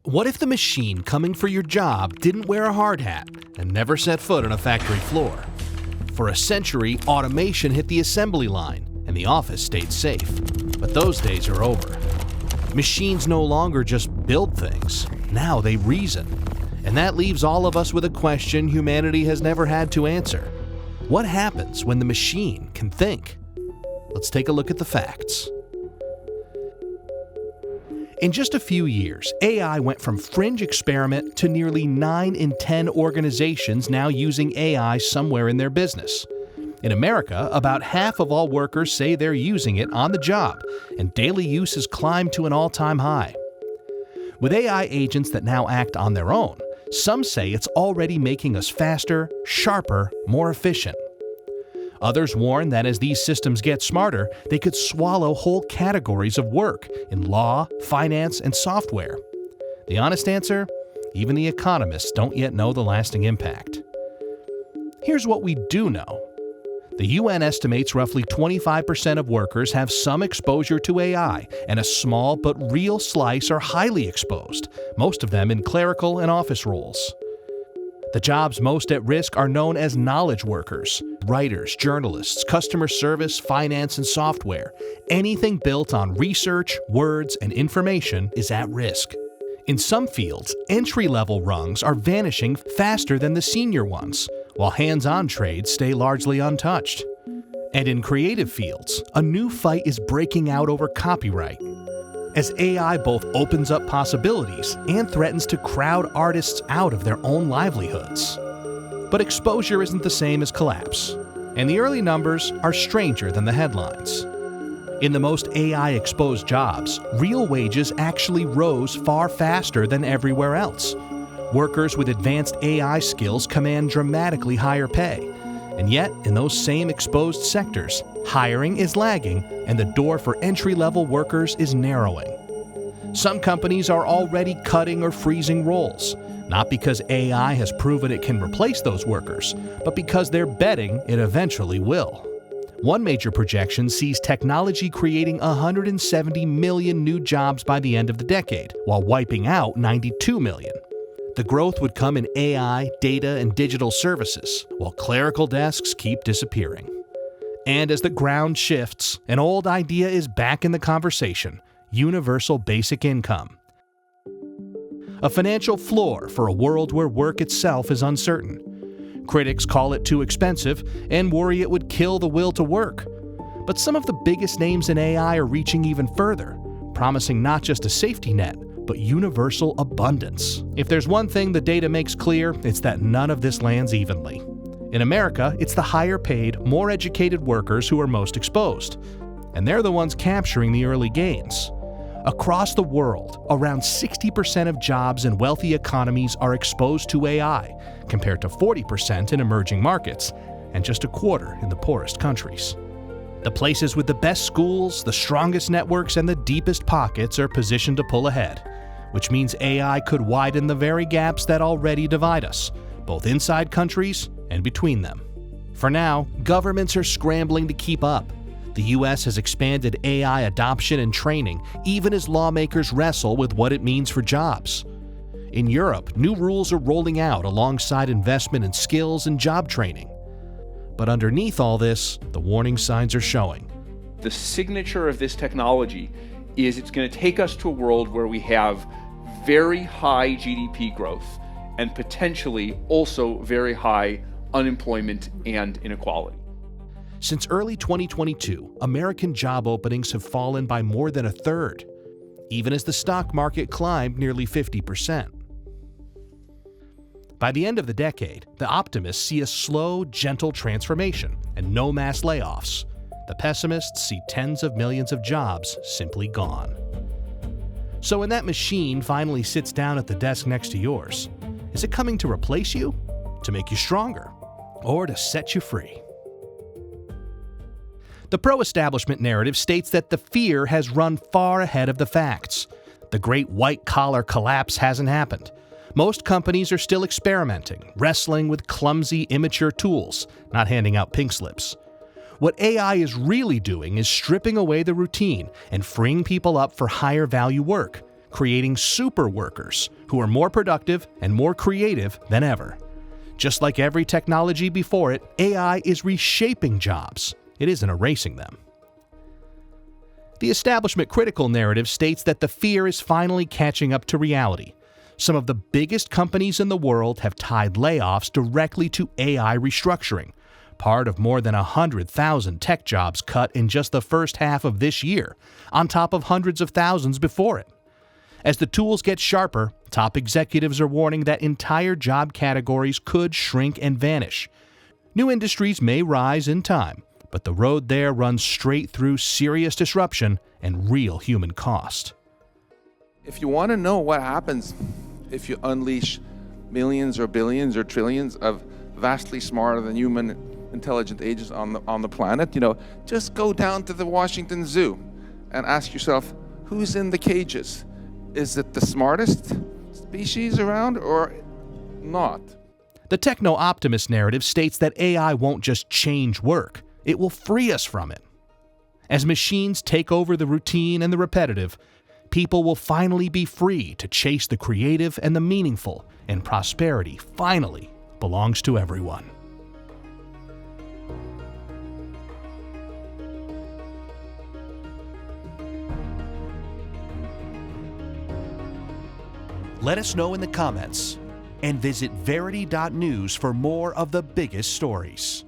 What if the machine coming for your job didn't wear a hard hat and never set foot on a factory floor? For a century, automation hit the assembly line and the office stayed safe. But those days are over. Machines no longer just build things. Now they reason. And that leaves all of us with a question humanity has never had to answer. What happens when the machine can think? Let's take a look at the facts. In just a few years, AI went from fringe experiment to nearly 9 in 10 organizations now using AI somewhere in their business. In America, about half of all workers say they're using it on the job, and daily use has climbed to an all-time high. With AI agents that now act on their own, some say it's already making us faster, sharper, more efficient. Others warn that as these systems get smarter, they could swallow whole categories of work in law, finance, and software. The honest answer? Even the economists don't yet know the lasting impact. Here's what we do know. The UN estimates roughly 25% of workers have some exposure to AI, and a small but real slice are highly exposed, most of them in clerical and office roles. The jobs most at risk are known as knowledge workers, writers, journalists, customer service, finance, and software. Anything built on research, words, and information is at risk. In some fields, entry-level rungs are vanishing faster than the senior ones, while hands-on trades stay largely untouched. And in creative fields, a new fight is breaking out over copyright, as AI both opens up possibilities and threatens to crowd artists out of their own livelihoods. But exposure isn't the same as collapse, and the early numbers are stranger than the headlines. In the most AI-exposed jobs, real wages actually rose far faster than everywhere else. Workers with advanced AI skills command dramatically higher pay. And yet, in those same exposed sectors, hiring is lagging and the door for entry-level workers is narrowing. Some companies are already cutting or freezing roles, not because AI has proven it can replace those workers, but because they're betting it eventually will. One major projection sees technology creating 170 million new jobs by the end of the decade, while wiping out 92 million. The growth would come in AI, data, and digital services, while clerical desks keep disappearing. And as the ground shifts, an old idea is back in the conversation: universal basic income. A financial floor for a world where work itself is uncertain. Critics call it too expensive and worry it would kill the will to work. But some of the biggest names in AI are reaching even further, promising not just a safety net, but universal abundance. If there's one thing the data makes clear, it's that none of this lands evenly. In America, it's the higher paid, more educated workers who are most exposed, and they're the ones capturing the early gains. Across the world, around 60% of jobs in wealthy economies are exposed to AI, compared to 40% in emerging markets, and just a quarter in the poorest countries. The places with the best schools, the strongest networks, and the deepest pockets are positioned to pull ahead, which means AI could widen the very gaps that already divide us, both inside countries and between them. For now, governments are scrambling to keep up. The US has expanded AI adoption and training, even as lawmakers wrestle with what it means for jobs. In Europe, new rules are rolling out alongside investment in skills and job training. But underneath all this, the warning signs are showing. The signature of this technology is it's going to take us to a world where we have very high GDP growth and potentially also very high unemployment and inequality. Since early 2022, American job openings have fallen by more than a third, even as the stock market climbed nearly 50%. By the end of the decade, the optimists see a slow, gentle transformation and no mass layoffs. The pessimists see tens of millions of jobs simply gone. So when that machine finally sits down at the desk next to yours, is it coming to replace you, to make you stronger, or to set you free? The pro-establishment narrative states that the fear has run far ahead of the facts. The great white-collar collapse hasn't happened. Most companies are still experimenting, wrestling with clumsy, immature tools, not handing out pink slips. What AI is really doing is stripping away the routine and freeing people up for higher value work, creating superworkers who are more productive and more creative than ever. Just like every technology before it, AI is reshaping jobs. It isn't erasing them. The establishment critical narrative states that the fear is finally catching up to reality. Some of the biggest companies in the world have tied layoffs directly to AI restructuring, part of more than 100,000 tech jobs cut in just the first half of this year, on top of hundreds of thousands before it. As the tools get sharper, top executives are warning that entire job categories could shrink and vanish. New industries may rise in time, but the road there runs straight through serious disruption and real human cost. If you want to know what happens if you unleash millions or billions or trillions of vastly smarter than human intelligent agents on the planet, just go down to the Washington Zoo and ask yourself, who's in the cages? Is it the smartest species around or not? The techno-optimist narrative states that AI won't just change work, it will free us from it. As machines take over the routine and the repetitive, people will finally be free to chase the creative and the meaningful, and prosperity finally belongs to everyone. Let us know in the comments, and visit Verity.news for more of the biggest stories.